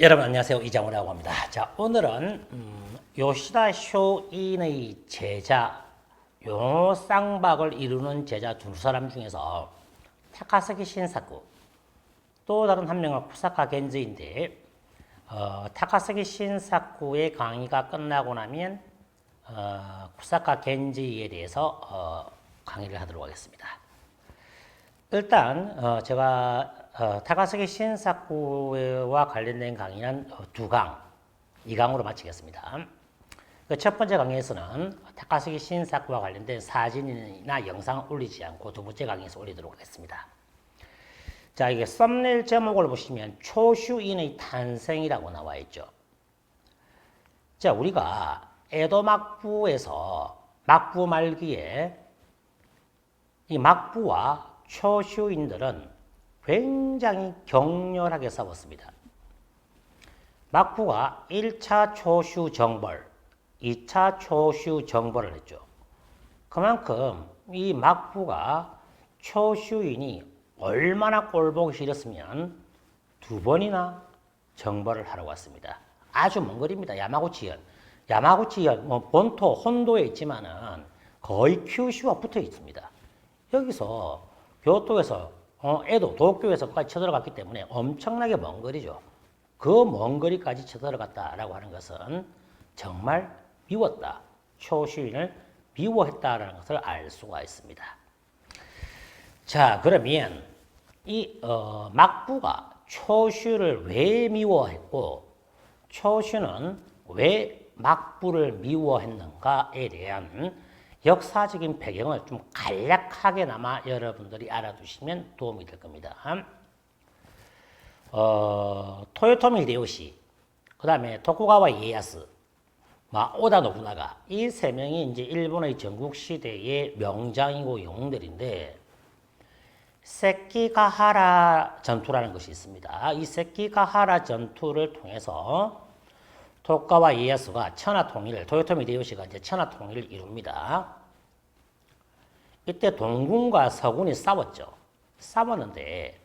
여러분 안녕하세요. 이장우라고 합니다. 자, 오늘은 요시다 쇼인의 제자 요 쌍박을 이루는 제자 두 사람 중에서 타카스키 신사쿠 또 다른 한 명은 쿠사카 겐즈인데 타카스키 신사쿠의 강의가 끝나고 나면 쿠사카 겐지에 대해서 강의를 하도록 하겠습니다. 일단 제가 타카스키 신사쿠와 관련된 강의는 두 강, 이 강으로 마치겠습니다. 첫 번째 강의에서는 타카스키 신사쿠와 관련된 사진이나 영상을 올리지 않고 두 번째 강의에서 올리도록 하겠습니다. 자, 이게 썸네일 제목을 보시면 초슈인의 탄생이라고 나와 있죠. 자, 우리가 에도 막부에서 막부 말기에 이 막부와 초슈인들은 굉장히 격렬하게 싸웠습니다. 막부가 1차 초슈 정벌, 2차 초슈 정벌을 했죠. 그만큼 이 막부가 초슈인이 얼마나 꼴보기 싫었으면 두 번이나 정벌을 하러 왔습니다. 아주 먼 거리입니다. 야마구치현. 야마구치현, 본토, 혼도에 있지만은 거의 큐슈와 붙어 있습니다. 여기서 교토에서 에도, 도쿄에서까지 쳐들어갔기 때문에 엄청나게 먼 거리죠. 그 먼 거리까지 쳐들어갔다라고 하는 것은 정말 미웠다. 초슈인을 미워했다라는 것을 알 수가 있습니다. 자, 그러면 이 막부가 초슈를 왜 미워했고 초슈는 왜 막부를 미워했는가에 대한 역사적인 배경을 좀 간략하게나마 여러분들이 알아두시면 도움이 될 겁니다. 토요토미 히데요시, 그 다음에 토쿠가와 이에야스, 오다 노부나가, 이 세 명이 이제 일본의 전국시대의 명장이고 영웅들인데, 세키가하라 전투라는 것이 있습니다. 이 세키가하라 전투를 통해서 토쿠가와 이에야스가 천하통일을, 토요토미 히데요시가 이제 천하통일을 이룹니다. 이때 동군과 서군이 싸웠죠. 싸웠는데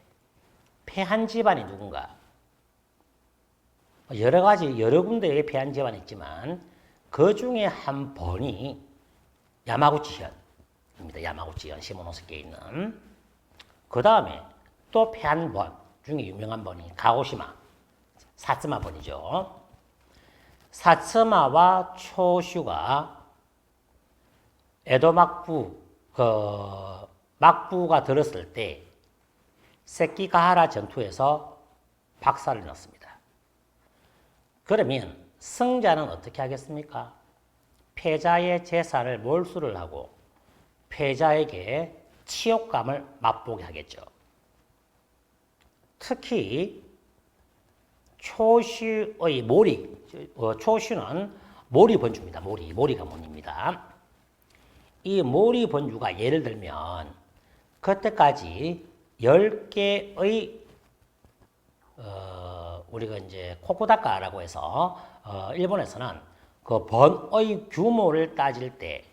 패한 집안이 누군가? 여러 군데에 패한 집안이 있지만 그 중에 한 번이 야마구치현입니다. 야마구치현, 시모노스케에 있는. 그 다음에 또 패한 번 중에 유명한 번이 가고시마, 사츠마 번이죠. 사츠마와 초슈가 에도 막부, 막부가 들었을 때 세키가하라 전투에서 박살을 났습니다. 그러면 승자는 어떻게 하겠습니까? 패자의 제사를 몰수를 하고 패자에게 치욕감을 맛보게 하겠죠. 특히 초슈의 모리, 초슈는 모리 번주입니다. 모리 가문입니다. 이 모리 번주가 예를 들면 그때까지 10개의 우리가 이제 코쿠다카라고 해서 일본에서는 그 번의 규모를 따질 때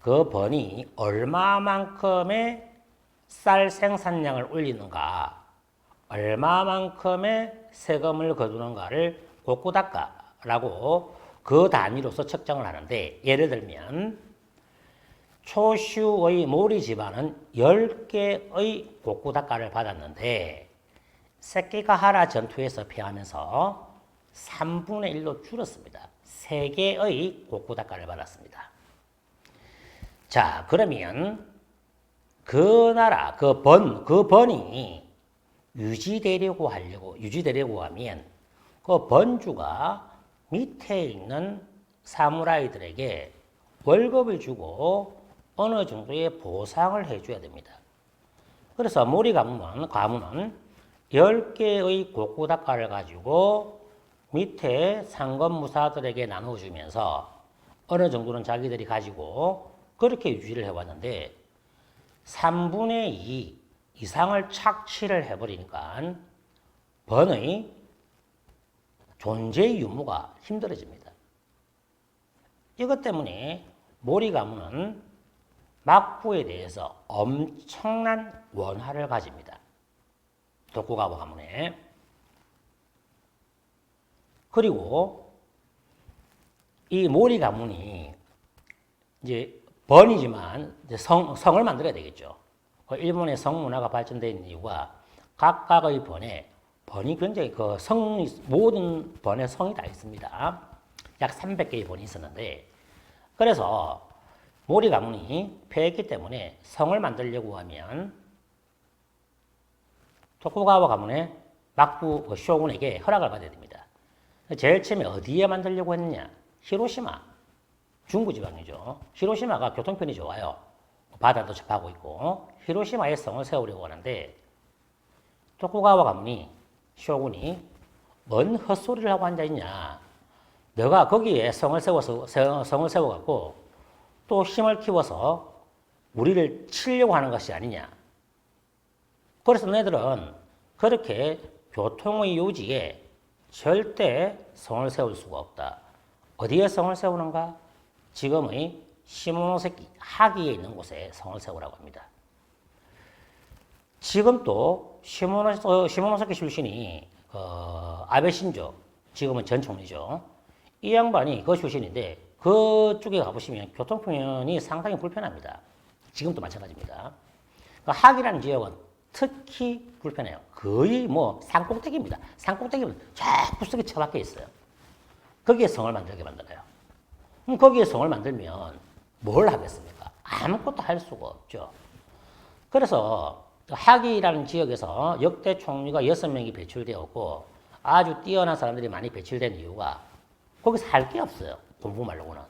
그 번이 얼마만큼의 쌀 생산량을 올리는가, 얼마만큼의 세금을 거두는가를 고쿠다카라고 그 단위로서 측정을 하는데, 예를 들면 초슈의 모리 집안은 10개의 고쿠다카를 받았는데 세키가하라 전투에서 패하면서 3분의 1로 줄었습니다. 3개의 고쿠다카를 받았습니다. 자, 그러면 그 나라, 그 번이 유지되려고 하면 그 번주가 밑에 있는 사무라이들에게 월급을 주고 어느 정도의 보상을 해줘야 됩니다. 그래서 모리 가문은 10개의 고쿠다카를 가지고 밑에 상검무사들에게 나눠주면서 어느 정도는 자기들이 가지고 그렇게 유지를 해왔는데 3분의 2 이상을 착취를 해버리니까 번의 존재 유무가 힘들어집니다. 이것 때문에 모리 가문은 막부에 대해서 엄청난 원한을 가집니다. 도쿠가와 가문에. 그리고 이 모리 가문이 이제 번이지만 이제 성을 만들어야 되겠죠. 일본의 성 문화가 발전되어 있는 이유가 각각의 번이 굉장히 그 모든 번에 성이 다 있습니다. 약 300개의 번이 있었는데, 그래서 모리 가문이 패했기 때문에 성을 만들려고 하면 토쿠가와 가문의 막부 쇼군에게 허락을 받아야 됩니다. 제일 처음에 어디에 만들려고 했느냐? 히로시마, 중부지방이죠. 히로시마가 교통편이 좋아요. 바다도 접하고 있고 히로시마에 성을 세우려고 하는데, 토쿠가와 가문이 쇼군이 뭔 헛소리를 하고 앉아있냐. 너가 거기에 성을 세워갖고 또 힘을 키워서 우리를 치려고 하는 것이 아니냐. 그래서 너희들은 그렇게 교통의 요지에 절대 성을 세울 수가 없다. 어디에 성을 세우는가? 지금의 시모노세키 하기에 있는 곳에 성을 세우라고 합니다. 지금 또 시모노세키 출신이 아베 신조, 지금은 전 총리죠. 이 양반이 그 출신인데 그쪽에 가보시면 교통편이 상당히 불편합니다. 지금도 마찬가지입니다. 하기라는 지역은 특히 불편해요. 거의 뭐 산꼭대기입니다. 산꼭대기는 저 구석에 처박혀 있어요. 거기에 성을 만들게 만들어요. 그럼 거기에 성을 만들면 뭘 하겠습니까? 아무것도 할 수가 없죠. 그래서 하기라는 지역에서 역대 총리가 6명이 배출되었고 아주 뛰어난 사람들이 많이 배출된 이유가 거기서 할 게 없어요. 공부 말고는.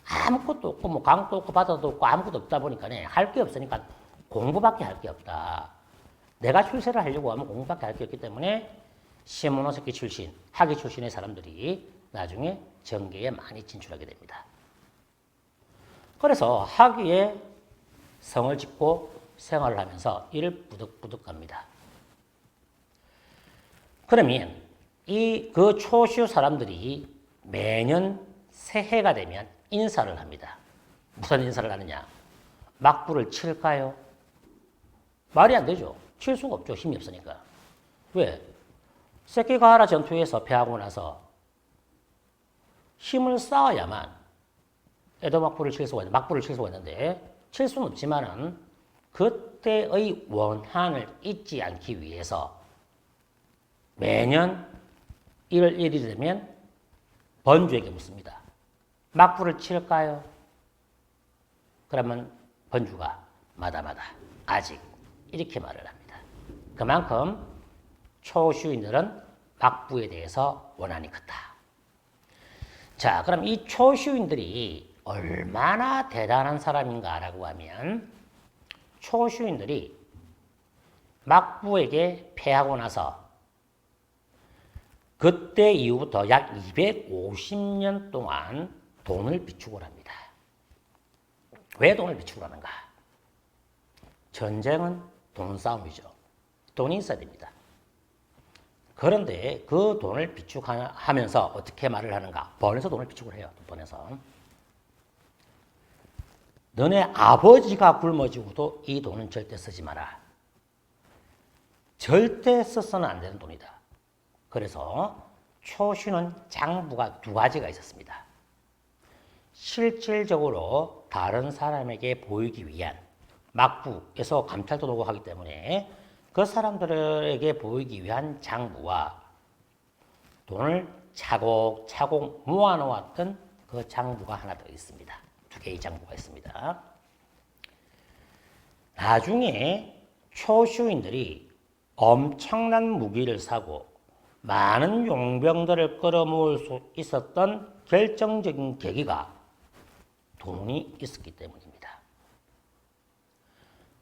아무것도 없고 뭐 강도 없고 바다도 없고 아무것도 없다 보니까 할 게 없으니까 공부밖에 할 게 없다. 내가 출세를 하려고 하면 공부밖에 할 게 없기 때문에 시모노세키 출신, 하기 출신의 사람들이 나중에 정계에 많이 진출하게 됩니다. 그래서 하기에 성을 짓고 생활을 하면서 이를 부득부득 합니다. 그러면 그 초슈 사람들이 매년 새해가 되면 인사를 합니다. 무슨 인사를 하느냐? 막부를 칠까요? 말이 안 되죠. 칠 수가 없죠. 힘이 없으니까. 왜? 세키가하라 전투에서 패하고 나서 힘을 쌓아야만 에도 막부를 칠 수가 있는데 칠 수는 없지만은 그때의 원한을 잊지 않기 위해서 매년 1월 1일이 되면 번주에게 묻습니다. 막부를 칠까요? 그러면 번주가 마다마다 아직 이렇게 말을 합니다. 그만큼 초슈인들은 막부에 대해서 원한이 컸다. 자, 그럼 이 초슈인들이 얼마나 대단한 사람인가라고 하면 초슈인들이 막부에게 패하고 나서 그때 이후부터 약 250년 동안 돈을 비축을 합니다. 왜 돈을 비축을 하는가? 전쟁은 돈 싸움이죠. 돈이 있어야 됩니다. 그런데 그 돈을 비축하면서 어떻게 말을 하는가? 번에서 돈을 비축을 해요. 번에서. 너네 아버지가 굶어지고도 이 돈은 절대 쓰지 마라. 절대 써서는 안 되는 돈이다. 그래서 초슈는 장부가 2가지가 있었습니다. 실질적으로 다른 사람에게 보이기 위한 막부에서 감찰도 오고 하기 때문에 그 사람들에게 보이기 위한 장부와 돈을 차곡차곡 모아놓았던 그 장부가 하나 더 있습니다. 2개의 장부가 있습니다. 나중에 초슈인들이 엄청난 무기를 사고 많은 용병들을 끌어모을 수 있었던 결정적인 계기가 돈이 있었기 때문입니다.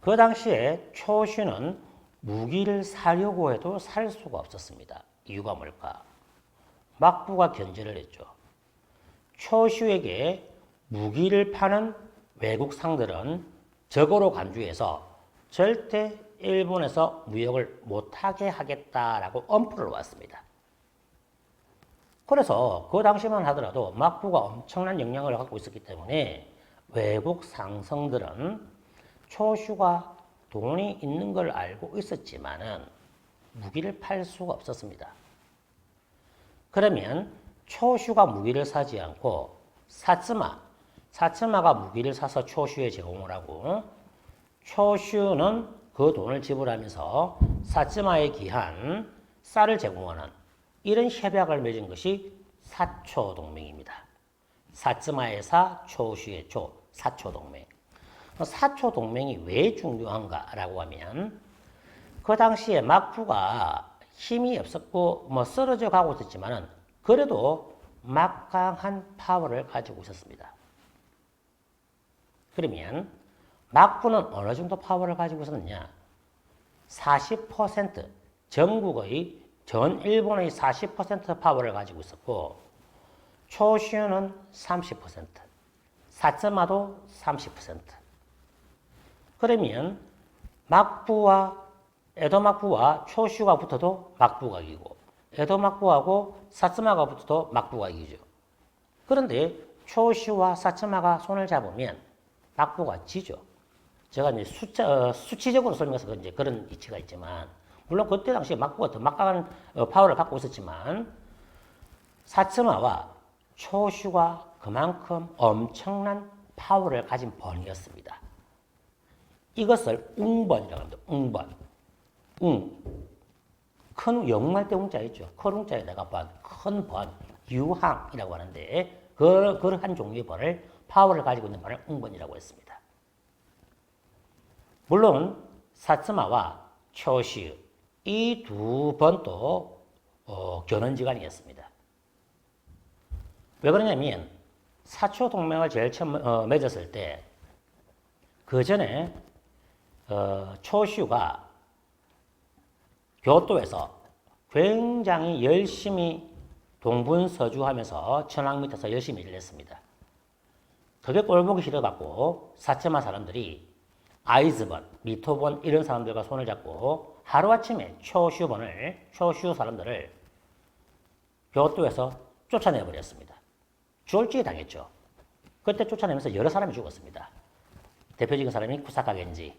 그 당시에 초슈는 무기를 사려고 해도 살 수가 없었습니다. 이유가 뭘까? 막부가 견제를 했죠. 초슈에게 무기를 파는 외국 상들은 적으로 간주해서 절대 일본에서 무역을 못하게 하겠다라고 엄포를 놓았습니다. 그래서 그 당시만 하더라도 막부가 엄청난 영향을 갖고 있었기 때문에 외국 상성들은 초슈가 돈이 있는 걸 알고 있었지만은 무기를 팔 수가 없었습니다. 그러면 초슈가 무기를 사지 않고 사츠마가 무기를 사서 초슈에 제공을 하고 초슈는 그 돈을 지불하면서 사츠마에 기한 쌀을 제공하는 이런 협약을 맺은 것이 사초동맹입니다. 사츠마의 사, 초슈의 초, 사초동맹. 사초동맹이 왜 중요한가라고 하면 그 당시에 막부가 힘이 없었고 쓰러져 가고 있었지만은 그래도 막강한 파워를 가지고 있었습니다. 그러면 막부는 어느 정도 파워를 가지고 있었느냐? 40% 전 일본의 40% 파워를 가지고 있었고 초슈는 30%, 사츠마도 30%. 그러면 에도 막부와 초슈가 붙어도 막부가 이기고 에도 막부하고 사츠마가 붙어도 막부가 이기죠. 그런데 초슈와 사츠마가 손을 잡으면 막부가 지죠. 제가 이제 수치적으로 설명해서 이제 그런 이치가 있지만, 물론 그때 당시에 막부가 더 막강한 파워를 갖고 있었지만, 사츠마와 초슈가 그만큼 엄청난 파워를 가진 번이었습니다. 이것을 웅번이라고 합니다. 웅번. 큰 영웅할 때 웅자 있죠. 큰 웅자에다가 번, 큰 번, 유항이라고 하는데, 그런 한 종류의 번을, 파워를 가지고 있는 번을 웅번이라고 했습니다. 물론 사츠마와 초슈 이 두 번도 견원지간이었습니다. 왜 그러냐면 사초 동맹을 제일 처음 맺었을 때 그 전에 초슈가 교토에서 굉장히 열심히 동분서주하면서 천황 밑에서 열심히 일을 했습니다. 그게 꼴보기 싫어갖고 사츠마 사람들이 아이즈번, 미토번 이런 사람들과 손을 잡고 하루아침에 초슈 사람들을 교토에서 쫓아내버렸습니다. 졸지에 당했죠. 그때 쫓아내면서 여러 사람이 죽었습니다. 대표적인 사람이 쿠사카 겐지,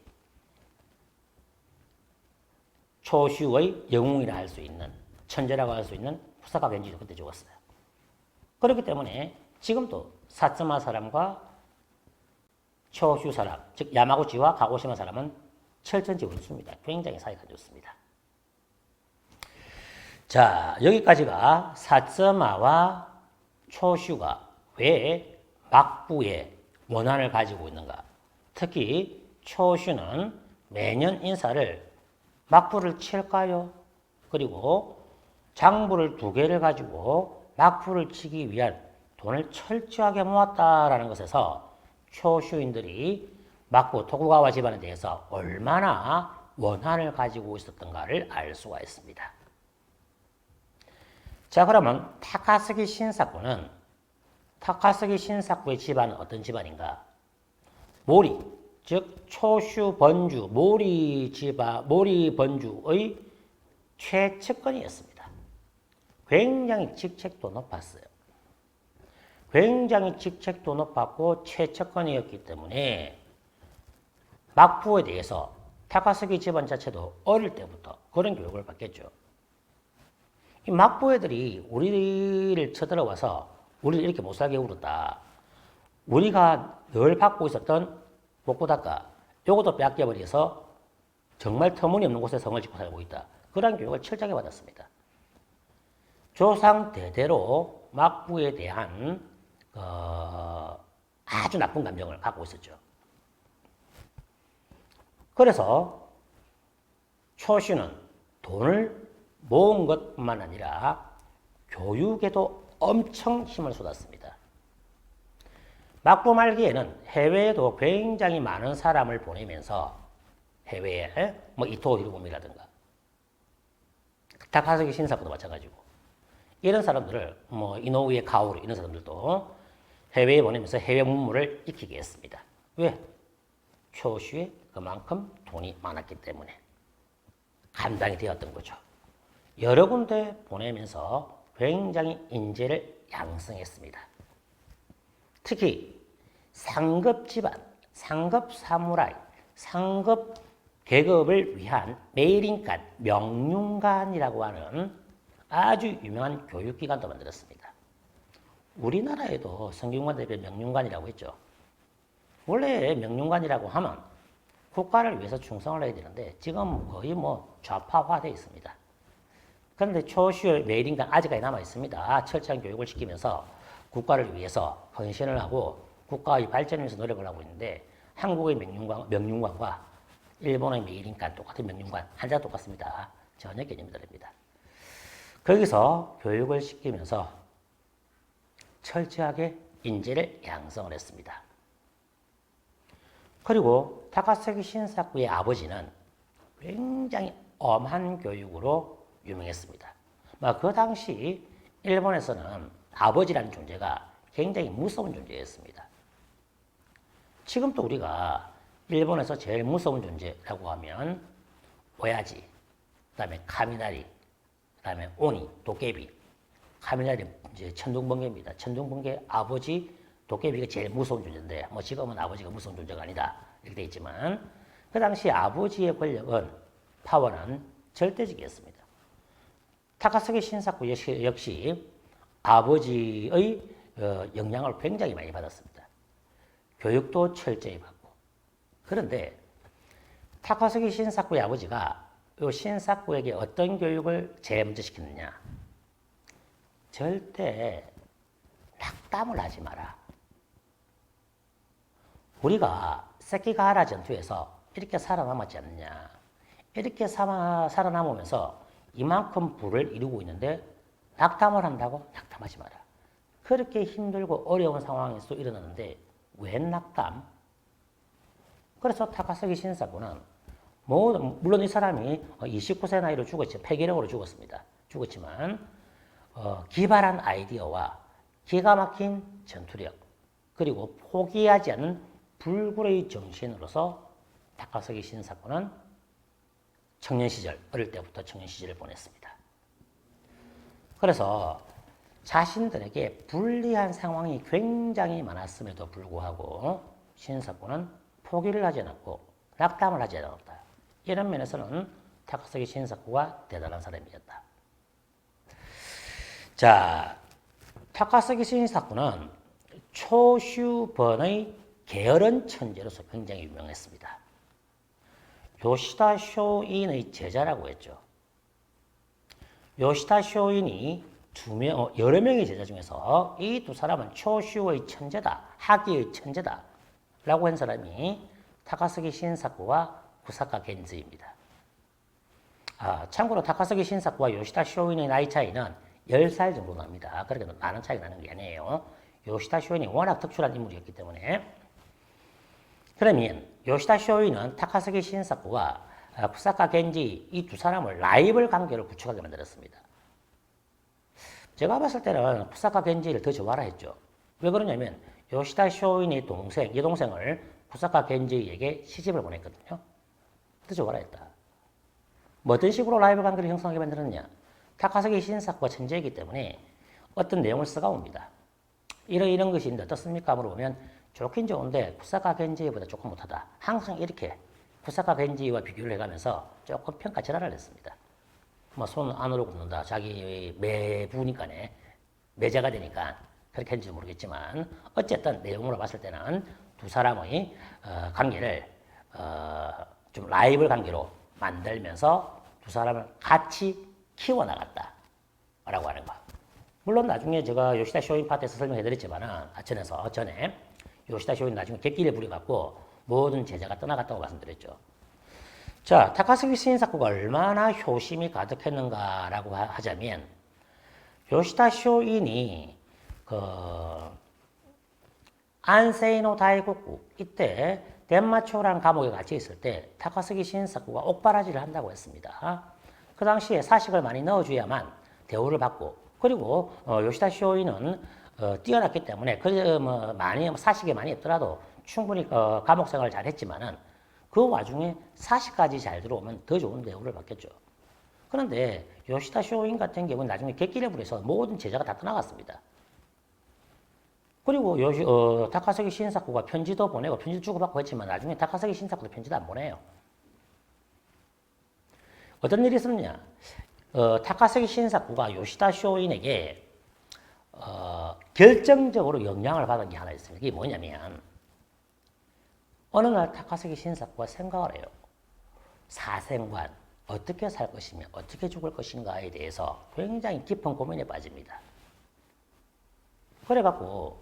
초슈의 영웅이라 할 수 있는, 천재라고 할 수 있는 쿠사카 겐지도 그때 죽었어요. 그렇기 때문에 지금도 사츠마 사람과 초슈 사람, 즉 야마구치와 가고시마 사람은 철전지 원수입니다. 굉장히 사이가 좋습니다. 자, 여기까지가 사츠마와 초슈가 왜 막부의 원한을 가지고 있는가. 특히 초슈는 매년 인사를 막부를 칠까요? 그리고 장부를 2개를 가지고 막부를 치기 위한 돈을 철저하게 모았다라는 것에서 초슈인들이 막부 토쿠가와 집안에 대해서 얼마나 원한을 가지고 있었던가를 알 수가 있습니다. 자, 그러면 타카스기 신사쿠의 집안은 어떤 집안인가? 모리, 즉 초슈 번주, 모리 번주의 최측근이었습니다. 굉장히 직책도 높았어요. 굉장히 직책도 높았고 최측근이었기 때문에 막부에 대해서 타카스기 집안 자체도 어릴 때부터 그런 교육을 받겠죠. 이 막부 애들이 우리를 쳐들어와서 우리를 이렇게 못살게 굴었다. 우리가 늘 받고 있었던 복부닦아 요것도 빼앗겨버려서 정말 터무니없는 곳에 성을 짓고 살고 있다. 그런 교육을 철저하게 받았습니다. 조상 대대로 막부에 대한 아주 나쁜 감정을 갖고 있었죠. 그래서 초슈는 돈을 모은 것뿐만 아니라 교육에도 엄청 힘을 쏟았습니다. 막부 말기에는 해외에도 굉장히 많은 사람을 보내면서 해외에 이토 히로부미라든가 타카스기 신사부도 마찬가지고 이런 사람들을 이노우에 가오루 이런 사람들도 해외에 보내면서 해외 문물을 익히게 했습니다. 왜? 초슈에 그만큼 돈이 많았기 때문에 감당이 되었던 거죠. 여러 군데 보내면서 굉장히 인재를 양성했습니다. 특히 상급 집안, 상급 사무라이, 상급 계급을 위한 메이린간, 명륜관이라고 하는 아주 유명한 교육기관도 만들었습니다. 우리나라에도 성균관 대표 명륜관이라고 있죠. 원래 명륜관이라고 하면 국가를 위해서 충성을 해야 되는데 지금 거의 뭐 좌파화되어 있습니다. 그런데 초시의 매일인간 아직까지 남아 있습니다. 철저한 교육을 시키면서 국가를 위해서 헌신을 하고 국가의 발전을 위해서 노력을 하고 있는데 한국의 명륜관과 일본의 매일인간 똑같은 명륜관 한자가 똑같습니다. 전혀 개념이 다릅니다. 거기서 교육을 시키면서 철저하게 인재를 양성을 했습니다. 그리고 타카사키 신사쿠의 아버지는 굉장히 엄한 교육으로 유명했습니다. 그 당시 일본에서는 아버지라는 존재가 굉장히 무서운 존재였습니다. 지금도 우리가 일본에서 제일 무서운 존재라고 하면 오야지, 그 다음에 카미나리, 그 다음에 오니, 도깨비. 카미나리 이제 천둥번개입니다. 천둥번개 아버지 도깨비가 제일 무서운 존재인데 뭐 지금은 아버지가 무서운 존재가 아니다 이렇게 돼 있지만 그 당시 아버지의 권력은 파워는 절대적이었습니다. 타카사키 신사쿠 역시 아버지의 영향을 굉장히 많이 받았습니다. 교육도 철저히 받고. 그런데 타카사키 신사쿠의 아버지가 이 신사쿠에게 어떤 교육을 제일 먼저 시켰느냐. 절대 낙담을 하지 마라. 우리가 세키가하라 전투에서 이렇게 살아남았지 않느냐. 이렇게 살아남으면서 이만큼 부를 이루고 있는데 낙담을 한다고? 낙담하지 마라. 그렇게 힘들고 어려운 상황에서 일어났는데 웬 낙담? 그래서 타카사키 신사쿠는 물론 이 사람이 29세 나이로 죽었죠. 폐기력으로 죽었습니다. 죽었지만 기발한 아이디어와 기가 막힌 전투력 그리고 포기하지 않는 불굴의 정신으로서 타카사키 신사쿠는 청년 시절, 어릴 때부터 청년 시절을 보냈습니다. 그래서 자신들에게 불리한 상황이 굉장히 많았음에도 불구하고 신사쿠는 포기를 하지 않았고 낙담을 하지 않았다. 이런 면에서는 타카사키 신사쿠가 대단한 사람이었다. 자, 타카사키 신사쿠는 초슈번의 게으른 천재로서 굉장히 유명했습니다. 요시다 쇼인의 제자라고 했죠. 요시다 쇼인이 여러 명의 제자 중에서 이 두 사람은 초슈의 천재다, 학위의 천재다 라고 한 사람이 타카사키 신사쿠와 구사카 겐즈입니다. 참고로 타카사키 신사쿠와 요시다 쇼인의 나이 차이는 10살 정도 납니다. 그렇게 많은 차이가 나는 게 아니에요. 요시다 쇼인이 워낙 특출한 인물이었기 때문에. 그러면 요시다 쇼인은 타카사키 신사쿠와 구사카 겐지 이 두 사람을 라이벌 관계를 구축하게 만들었습니다. 제가 봤을 때는 구사카 겐지를 더 좋아라 했죠. 왜 그러냐면 요시다 쇼인의 여동생을 구사카 겐지에게 시집을 보냈거든요. 더 좋아라 했다. 뭐 어떤 식으로 라이벌 관계를 형성하게 만들었냐. 타카사키 신사쿠가 천재이기 때문에 어떤 내용을 써가옵니다. 이런 것이 있는데 어떻습니까? 물어보면 좋긴 좋은데 구사카 겐지보다 조금 못하다. 항상 이렇게 구사카 겐지와 비교를 해가면서 조금 평가절하를 했습니다. 뭐 손 안으로 굽는다. 자기 매부니까네. 매자가 되니까 그렇게 했는지 모르겠지만 어쨌든 내용으로 봤을 때는 두 사람의 관계를 좀 라이벌 관계로 만들면서 두 사람을 같이 키워나갔다 라고 하는 거. 물론 나중에 제가 요시다 쇼인 파트에서 설명해드렸지만 전에 요시다 쇼인 나중에 객기를 부려갖고 모든 제자가 떠나갔다고 말씀드렸죠. 자, 타카사키 신사쿠가 얼마나 효심이 가득했는가라고 하자면 요시다 쇼인이 안세이노 다이국구 이때 덴마초라는 감옥에 갇혀 있을 때 타카사키 신사쿠가 옥바라지를 한다고 했습니다. 그 당시에 사식을 많이 넣어줘야만 대우를 받고 그리고 요시다 쇼인은 뛰어났기 때문에 많이 사식이 많이 없더라도 충분히 감옥 생활을 잘했지만은 그 와중에 사식까지 잘 들어오면 더 좋은 대우를 받겠죠. 그런데 요시다 쇼인 같은 경우는 나중에 객기를 부려서 모든 제자가 다 떠나갔습니다. 그리고 타카사키 신사쿠가 편지도 보내고 편지 주고받고 했지만 나중에 타카사키 신사쿠도 편지도 안 보내요. 어떤 일이 있었냐? 타카스키 신사쿠가 요시다 쇼인에게 결정적으로 영향을 받은 게 하나 있습니다. 이게 뭐냐면 어느 날 타카스키 신사쿠가 생각을 해요. 사생관, 어떻게 살 것이며 어떻게 죽을 것인가에 대해서 굉장히 깊은 고민에 빠집니다. 그래갖고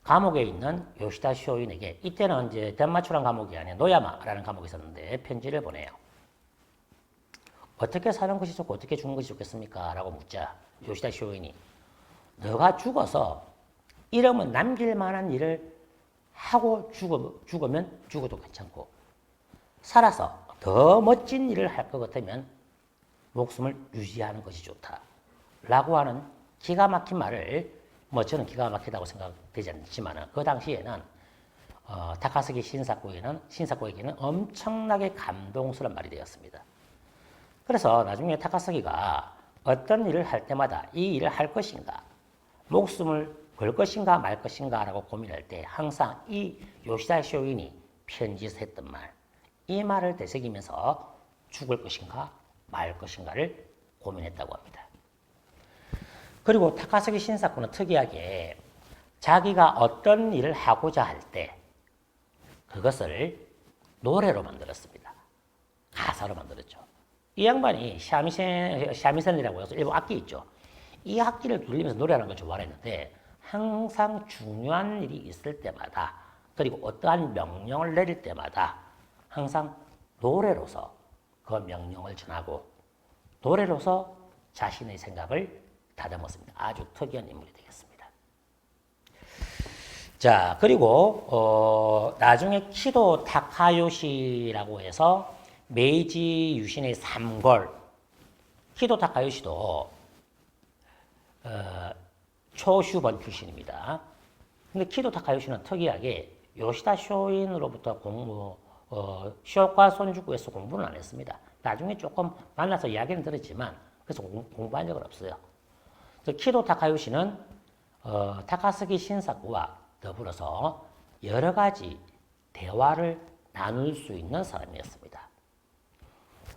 감옥에 있는 요시다 쇼인에게, 이때는 이제 덴마추란 감옥이 아니라 노야마라는 감옥이 있었는데 편지를 보내요. 어떻게 사는 것이 좋고 어떻게 죽는 것이 좋겠습니까? 라고 묻자 요시다 쇼인이, 너가 죽어서 이름은 남길 만한 일을 하고 죽으면 죽어도 괜찮고, 살아서 더 멋진 일을 할 것 같으면 목숨을 유지하는 것이 좋다 라고 하는 기가 막힌 말을, 저는 기가 막히다고 생각되지 않지만 그 당시에는 타카스키 신사쿠에게는 엄청나게 감동스러운 말이 되었습니다. 그래서 나중에 타카스키가 어떤 일을 할 때마다 이 일을 할 것인가, 목숨을 걸 것인가 말 것인가 라고 고민할 때 항상 이 요시다 쇼인이 편지에서 했던 말, 이 말을 되새기면서 죽을 것인가 말 것인가를 고민했다고 합니다. 그리고 타카스키 신사쿠는 특이하게 자기가 어떤 일을 하고자 할 때 그것을 노래로 만들었습니다. 가사로 만들었죠. 이 양반이 샤미센이라고 해서 일본 악기 있죠. 이 악기를 돌리면서 노래하는 걸 좋아했는데 항상 중요한 일이 있을 때마다, 그리고 어떠한 명령을 내릴 때마다 항상 노래로서 그 명령을 전하고 노래로서 자신의 생각을 다듬었습니다. 아주 특이한 인물이 되겠습니다. 자, 그리고 나중에 키도 타카요시라고 해서 메이지 유신의 3골, 키도 타카요시도 초슈번 출신입니다. 근데 키도 타카요시는 특이하게 요시다 쇼인으로부터 쇼과 손주구에서 공부는 안 했습니다. 나중에 조금 만나서 이야기는 들었지만 그래서 공부한 적은 없어요. 키도 타카요시는 타카스키 신사쿠와 더불어서 여러 가지 대화를 나눌 수 있는 사람이었습니다.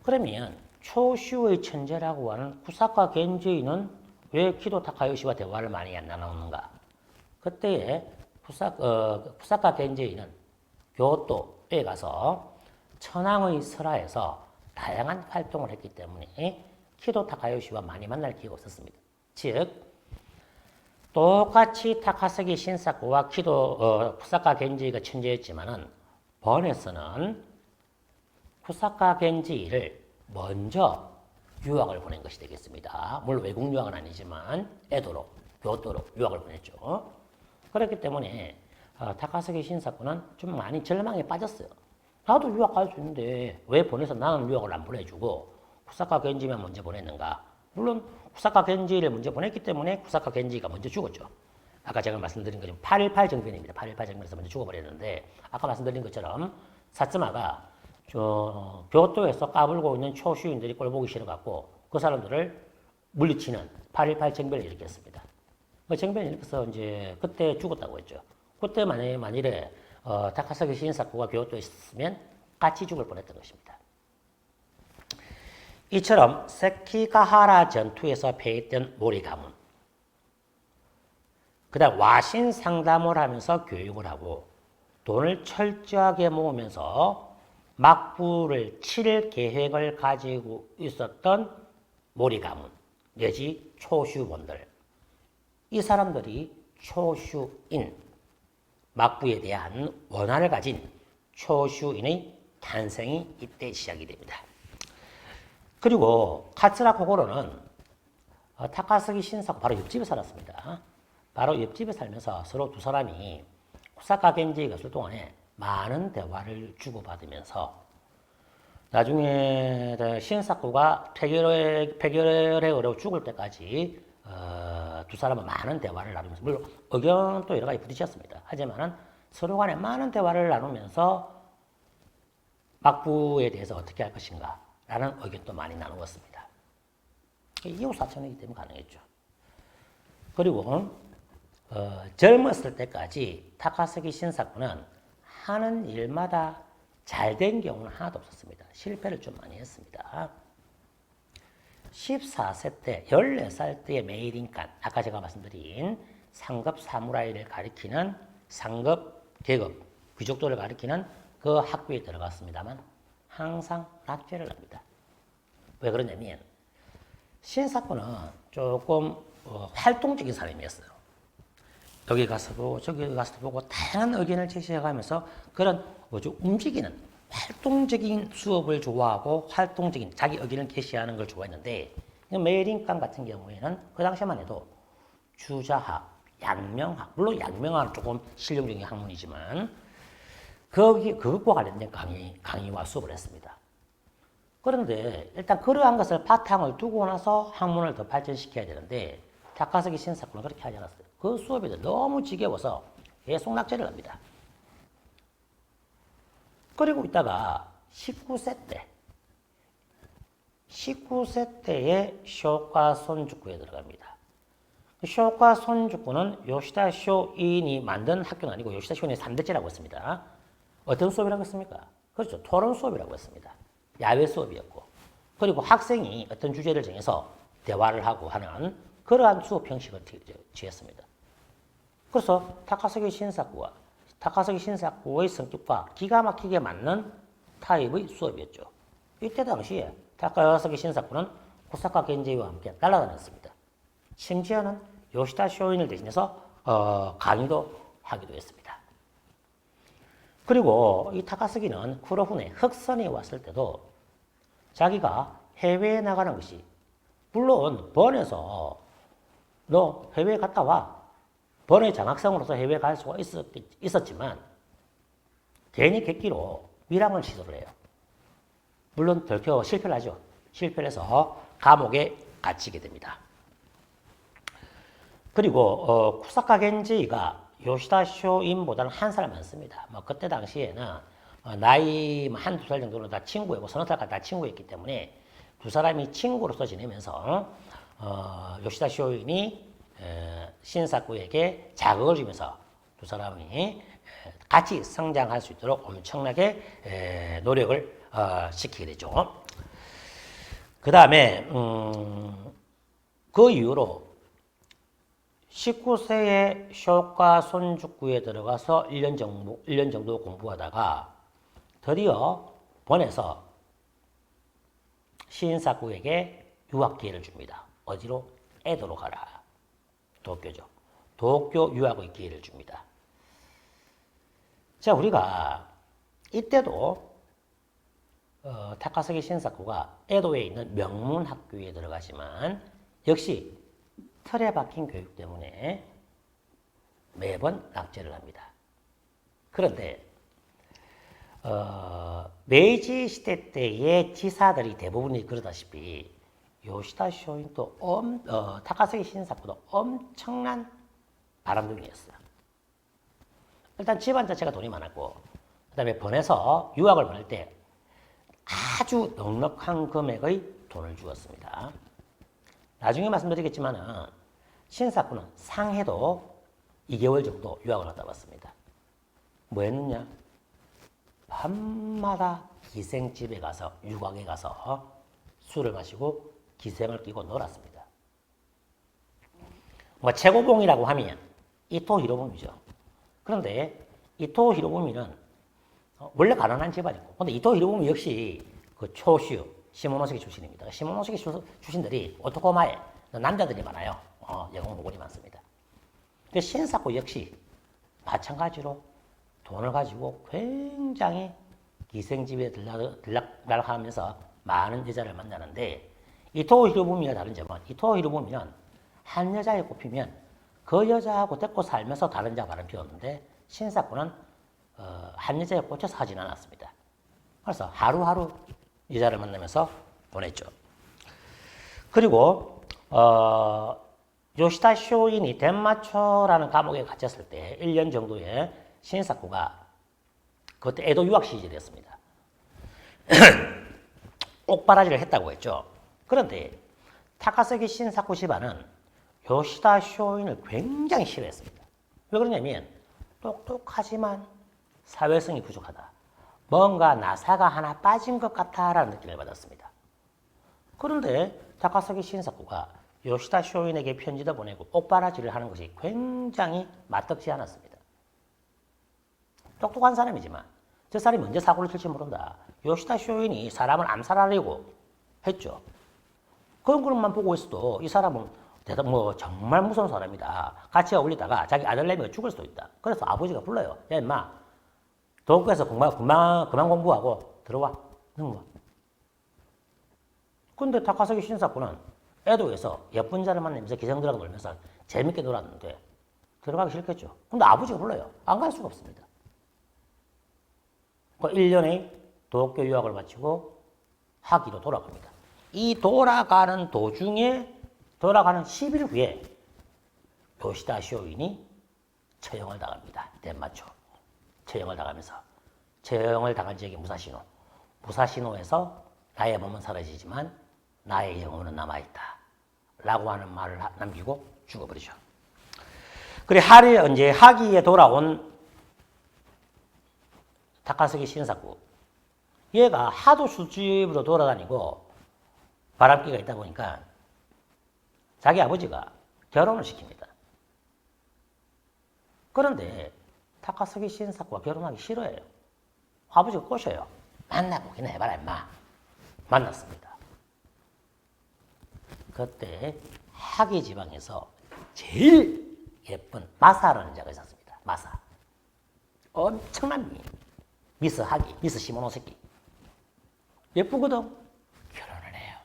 그러면 초슈의 천재라고 하는 쿠사카 겐지는 왜 키도 타카요시와 대화를 많이 안 나누는가? 그때에 쿠사카 겐지는 교토에 가서 천황의 설화에서 다양한 활동을 했기 때문에 키도 타카요시와 많이 만날 기회가 없었습니다. 즉 똑같이 타카스키 신사쿠와 쿠사카 겐지가 천재였지만은 번에서는 쿠사카 겐지를 먼저 유학을 보낸 것이 되겠습니다. 물론 외국 유학은 아니지만 에도로, 교토로 유학을 보냈죠. 그렇기 때문에 타카스키 신사쿠는 좀 많이 절망에 빠졌어요. 나도 유학 갈 수 있는데 왜 보내서 나는 유학을 안 보내주고 쿠사카 겐지만 먼저 보냈는가? 물론 쿠사카 겐지를 먼저 보냈기 때문에 쿠사카 겐지가 먼저 죽었죠. 아까 제가 말씀드린 것처럼 8.18 정변입니다. 8.18 정변에서 먼저 죽어버렸는데 아까 말씀드린 것처럼 사츠마가 교토에서 까불고 있는 초슈인들이 꼴보기 싫어갖고 그 사람들을 물리치는 8.18 정변을 일으켰습니다. 그 정변을 일으켜서 이제 그때 죽었다고 했죠. 그때 만일에 타카스키 신사쿠가 교토에 있었으면 같이 죽을 뻔했던 것입니다. 이처럼 세키가하라 전투에서 패했던 모리 가문, 그 다음 와신 상담을 하면서 교육을 하고 돈을 철저하게 모으면서 막부를 칠 계획을 가지고 있었던 모리 가문 내지 초슈본들, 이 사람들이 초슈인, 막부에 대한 원한을 가진 초슈인의 탄생이 이때 시작이 됩니다. 그리고 카츠라 코고로는 타카스키 신사쿠 바로 옆집에 살았습니다. 바로 옆집에 살면서 서로 두 사람이 쿠사카 겐지가 있을 동안에 많은 대화를 주고받으면서 나중에 신사쿠가 폐결에 어려워 죽을 때까지 두 사람은 많은 대화를 나누면서, 물론 의견도 여러 가지 부딪혔습니다. 하지만 서로 간에 많은 대화를 나누면서 막부에 대해서 어떻게 할 것인가 라는 의견도 많이 나누었습니다. 이웃 사촌이기 때문에 가능했죠. 그리고 젊었을 때까지 타카스키 신사쿠는 하는 일마다 잘 된 경우는 하나도 없었습니다. 실패를 좀 많이 했습니다. 14세 때, 14살 때의 메이린간, 아까 제가 말씀드린 상급 사무라이를 가리키는 상급 계급, 귀족들을 가리키는 그 학교에 들어갔습니다만 항상 낙제를 합니다. 왜 그러냐면 신사꾼은 조금 활동적인 사람이었어요. 여기 가서 보고 저기 가서 보고 다양한 의견을 제시해가면서 그런 움직이는 활동적인 수업을 좋아하고 활동적인 자기 의견을 제시하는 걸 좋아했는데 메이린간 같은 경우에는 그 당시만 해도 주자학, 양명학, 물론 양명학은 조금 실용적인 학문이지만 그것과 관련된 강의와 수업을 했습니다. 그런데 일단 그러한 것을 바탕을 두고 나서 학문을 더 발전시켜야 되는데 타카스기 신사꾼은 그렇게 하지 않았어요. 그 수업이 너무 지겨워서 계속 낙제를 합니다. 그리고 있다가 19세 때에 쇼카 손주쿠에 들어갑니다. 쇼카 손주쿠는 요시다 쇼인이 만든 학교는 아니고 요시다 쇼인의 3대째라고 했습니다. 어떤 수업이라고 했습니까? 그렇죠. 토론 수업이라고 했습니다. 야외 수업이었고 그리고 학생이 어떤 주제를 정해서 대화를 하고 하는 그러한 수업 형식을 취했습니다. 그래서 타카스기 신사쿠의 성격과 기가 막히게 맞는 타입의 수업이었죠. 이때 당시에 타카스기 신사쿠는 코사카 겐제이와 함께 날아다녔습니다. 심지어는 요시다 쇼인을 대신해서 강의도 하기도 했습니다. 그리고 이 타카스기는 쿠로훈에 흑선이 왔을 때도 자기가 해외에 나가는 것이 물론 번에서 너 해외에 갔다 와. 번의 장학생으로서 해외에 갈 수가 있었지만 괜히 객기로 밀항을 시도를 해요. 물론 들켜 실패를 하죠. 실패를 해서 감옥에 갇히게 됩니다. 그리고 쿠사카 겐지가 요시다 쇼인보다는 한 살 많습니다. 그때 당시에는 나이 한두 살 정도는 다 친구였고 서너 살까지 다 친구였기 때문에 두 사람이 친구로서 지내면서 요시다 쇼인이 신사쿠에게 자극을 주면서 두 사람이 같이 성장할 수 있도록 엄청나게 노력을 시키게 되죠. 그 다음에 그 이후로 19세에 쇼카 손주쿠에 들어가서 1년 정도 공부하다가 드디어 번에서 신사쿠에게 유학 기회를 줍니다. 어디로? 에도로 가라. 도쿄죠. 도쿄 유학의 기회를 줍니다. 자, 우리가 이때도 타카스기 신사쿠가 에도에 있는 명문 학교에 들어가지만 역시 틀에 박힌 교육 때문에 매번 낙제를 합니다. 그런데 메이지 시대 때의 지사들이 대부분이 그러다시피 요시다 쇼인도 타카스기 신사쿠도 엄청난 바람둥이였어요. 일단 집안 자체가 돈이 많았고 그 다음에 번에서 유학을 보낼 때 아주 넉넉한 금액의 돈을 주었습니다. 나중에 말씀드리겠지만 신사쿠는 상해도 2개월 정도 유학을 갔다 왔습니다. 뭐 했느냐? 밤마다 기생집에 가서 유곽에 가서 술을 마시고 기생을 끼고 놀았습니다. 최고봉이라고 하면 이토 히로부미죠. 그런데 이토 히로부미는 원래 가난한 집안이고 근데 이토 히로부미 역시 그 초슈 시모노세기 출신입니다. 시모노세기 출신들이 오토코마에 남자들이 많아요. 여성 모골이 많습니다. 근데 신사쿠 역시 마찬가지로 돈을 가지고 굉장히 기생집에 들락날락하면서 많은 여자를 만나는데 이토 히로부미와 다른 점은 이토 히로부미는 한 여자에 꼽히면 그 여자하고 데리고 살면서 다른 여자 바람 피웠는데 신사쿠는 한 여자에 꽂혀서 하진 않았습니다. 그래서 하루하루 여자를 만나면서 보냈죠. 그리고 요시다 쇼인이 덴마초라는 감옥에 갇혔을 때 1년 정도의 신사쿠가 그때 에도 유학 시절이었습니다. 옥바라지를 했다고 했죠. 그런데 타카스기 신사쿠 집안은 요시다 쇼인을 굉장히 싫어했습니다. 왜 그러냐면 똑똑하지만 사회성이 부족하다. 뭔가 나사가 하나 빠진 것 같다라는 느낌을 받았습니다. 그런데 타카사키 신사쿠가 요시다 쇼인에게 편지도 보내고 옥바라지를 하는 것이 굉장히 맞떡지 않았습니다. 똑똑한 사람이지만 저 사람이 언제 사고를 칠지 모른다. 요시다 쇼인이 사람을 암살하려고 했죠. 그런 것만 보고 있어도 이 사람은 정말 무서운 사람이다. 같이 어울리다가 자기 아들내미가 죽을 수도 있다. 그래서 아버지가 불러요. 야 임마 도쿄에서 그만 공부하고 들어와. 능와. 근데 타카사키 신사쿠는 에도에서 예쁜 자를 만나면서 기생들하고 놀면서 재밌게 놀았는데 들어가기 싫겠죠. 근데 아버지가 불러요. 안 갈 수가 없습니다. 1년의 도쿄 유학을 마치고 하기로 돌아갑니다. 이 돌아가는 도중에 돌아가는 10일 후에 요시다 쇼인이 처형을 당합니다. 덴마초. 처형을 당하면서 처형을 당한 지역이 무사시노. 무사시노에서 나의 몸은 사라지지만 나의 영혼은 남아있다. 라고 하는 말을 남기고 죽어버리죠. 그래, 이제 하기에 돌아온 타카사키 신사쿠. 얘가 하도 술집으로 돌아다니고 바람기가 있다 보니까 자기 아버지가 결혼을 시킵니다. 그런데 타카사키 신사쿠가 결혼하기 싫어해요. 아버지가 꼬셔요. 만나보기나 해봐라 임마. 만났습니다. 그때 하기 지방에서 제일 예쁜 마사라는 자가 있었습니다. 마사. 엄청난 미스 하기, 미스 시모노세키. 예쁘거든. 결혼을 해요.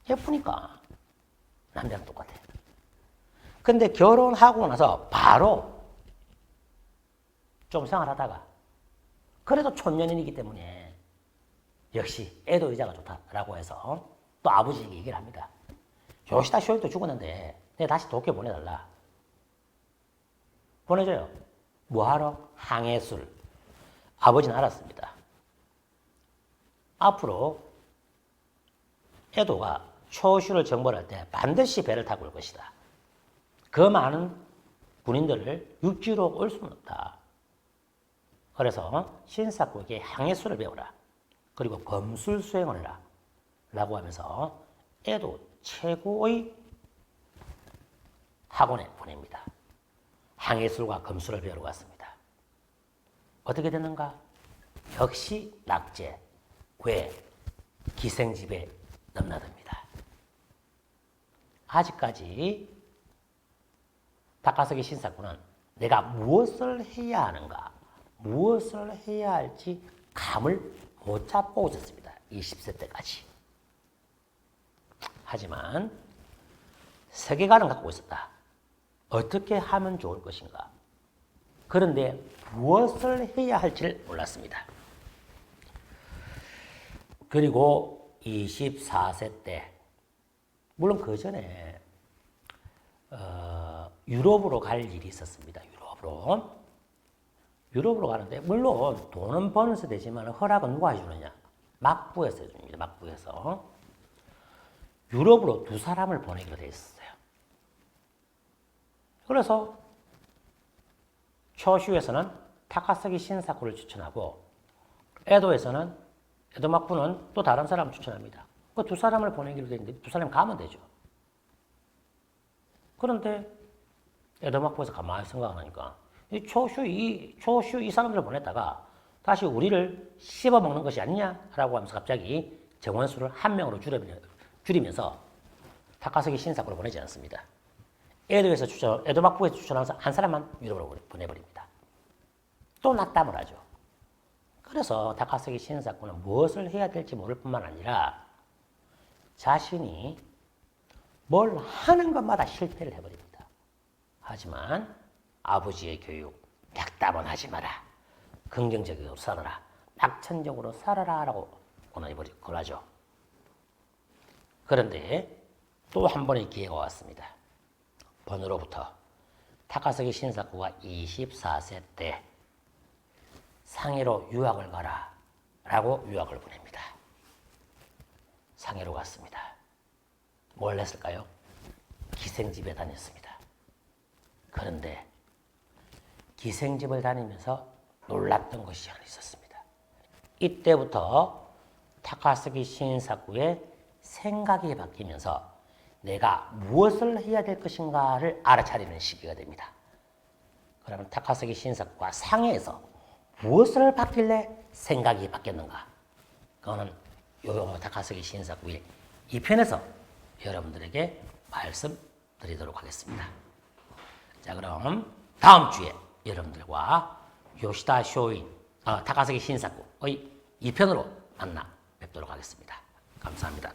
예쁘니까 남자랑 똑같아. 근데 결혼하고 나서 바로 좀 생활하다가 그래도 촌년이기 때문에 역시 에도 여자가 좋다라고 해서 또 아버지에게 얘기를 합니다. 요시다 쇼이도 죽었는데 내가 다시 도쿄 보내달라. 보내줘요. 뭐하러? 항해술. 아버지는 알았습니다. 앞으로 에도가 초슈를 정벌할 때 반드시 배를 타고 올 것이다. 그 많은 군인들을 육지로 올 수는 없다. 그래서 신사쿠에게 항해술을 배우라. 그리고 검술 수행을 해라. 라고 하면서 에도 최고의 학원에 보냅니다. 항해술과 검술을 배우러 갔습니다. 어떻게 됐는가? 역시 낙제, 괴, 기생집에 넘나듭니다. 아직까지 타카사키 신사쿠는 내가 무엇을 해야 하는가, 무엇을 해야 할지 감을 못 잡고 있었습니다. 20세 때까지. 하지만 세계관은 갖고 있었다. 어떻게 하면 좋을 것인가. 그런데 무엇을 해야 할지를 몰랐습니다. 그리고 24세 때, 물론 그 전에 유럽으로 갈 일이 있었습니다. 유럽으로 가는데 물론 돈은 버는서 되지만 허락은 누가 해주느냐. 막부에서 해줍니다. 막부에서. 유럽으로 2사람을 보내기로 되어 있었어요. 그래서 초슈에서는 타카사키 신사쿠를 추천하고 에도에서는 에도 막부는 또 다른 사람을 추천합니다. 그 2사람을 보내기로 되어 있는데 2사람이 가면 되죠. 그런데 에도 막부에서 가만히 생각하니까 이 초슈 이 사람들을 보냈다가 다시 우리를 씹어먹는 것이 아니냐라고 하면서 갑자기 정원수를 1명으로 줄이면서 타카사키 신사쿠를 보내지 않습니다. 에도 막부에서 추천한 한 사람만 유럽으로 보내버립니다. 또 낙담을 하죠. 그래서 타카사키 신사쿠는 무엇을 해야 될지 모를 뿐만 아니라 자신이 뭘 하는 것마다 실패를 해버립니다. 하지만 아버지의 교육, 낙담은 하지 마라. 긍정적으로 살아라. 낙천적으로 살아라. 라고 권하죠. 그런데 또 한 번의 기회가 왔습니다. 번으로부터 타카사키 신사쿠가 24세 때 상해로 유학을 가라. 라고 유학을 보냅니다. 상해로 갔습니다. 뭘 했을까요? 기생집에 다녔습니다. 그런데 기생집을 다니면서 놀랐던 것이 하나 있었습니다. 이때부터 타카사키 신사쿠의 생각이 바뀌면서 내가 무엇을 해야 될 것인가를 알아차리는 시기가 됩니다. 그러면 타카사키 신사과 상해에서 무엇을 바뀔래 생각이 바뀌었는가? 그거는 요요모 타카사키 신사구의 2편에서 여러분들에게 말씀드리도록 하겠습니다. 자, 그럼 다음 주에 여러분들과 요시다 쇼인, 타카사키 신사구의 2편으로 만나 뵙도록 하겠습니다. 감사합니다.